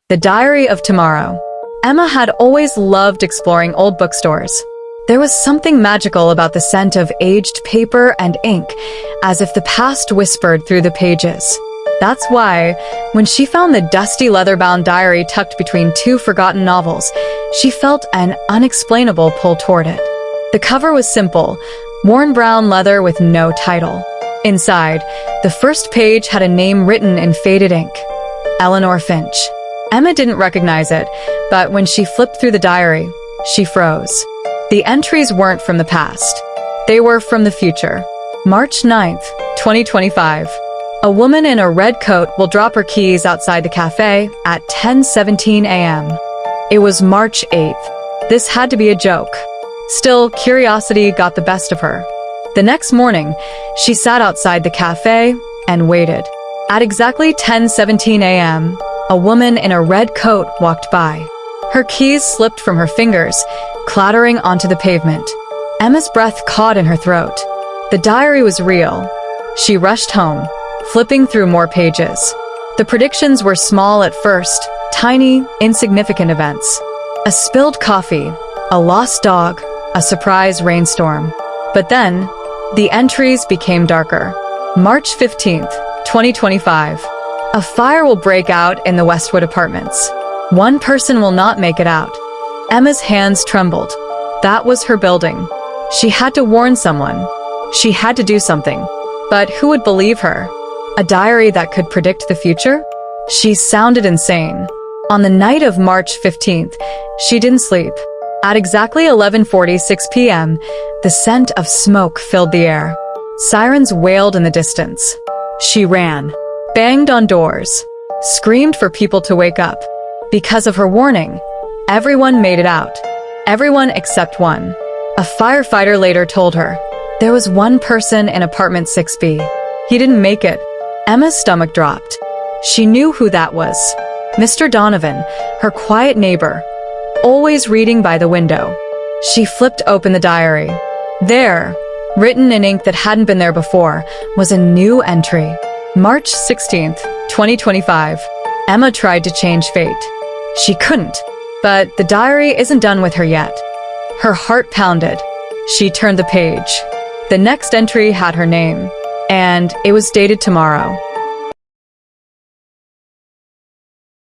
The Diary of Tomorrow. Emma had always loved exploring old bookstores. There was something magical about the scent of aged paper and ink, as if the past whispered through the pages. That's why, when she found the dusty leather-bound diary tucked between two forgotten novels, she felt an unexplainable pull toward it. The cover was simple, worn brown leather with no title. Inside, the first page had a name written in faded ink: Eleanor Finch. Emma didn't recognize it, but when she flipped through the diary, she froze. The entries weren't from the past. They were from the future. March 9th, 2025. A woman in a red coat will drop her keys outside the cafe at 10:17 a.m. It was March 8th. This had to be a joke. Still, curiosity got the best of her. The next morning, she sat outside the cafe and waited. At exactly 10:17 a.m., a woman in a red coat walked by. Her keys slipped from her fingers, clattering onto the pavement. Emma's breath caught in her throat. The diary was real. She rushed home, flipping through more pages. The predictions were small at first, tiny, insignificant events. A spilled coffee, a lost dog, a surprise rainstorm. But then, the entries became darker. March 15th, 2025. A fire will break out in the Westwood apartments. One person will not make it out. Emma's hands trembled. That was her building. She had to warn someone. She had to do something. But who would believe her? A diary that could predict the future? She sounded insane. On the night of March 15th, she didn't sleep. At exactly 11:46 p.m., the scent of smoke filled the air. Sirens wailed in the distance. She ran, banged on doors, screamed for people to wake up. Because of her warning, everyone made it out. Everyone except one. A firefighter later told her, there was one person in apartment 6B. He didn't make it. Emma's stomach dropped. She knew who that was. Mr. Donovan, her quiet neighbor, always reading by the window. She flipped open the diary. There, written in ink that hadn't been there before, was a new entry. March 16th, 2025. Emma tried to change fate. She couldn't, but the diary isn't done with her yet. Her heart pounded. She turned the page. The next entry had her name, and it was dated tomorrow.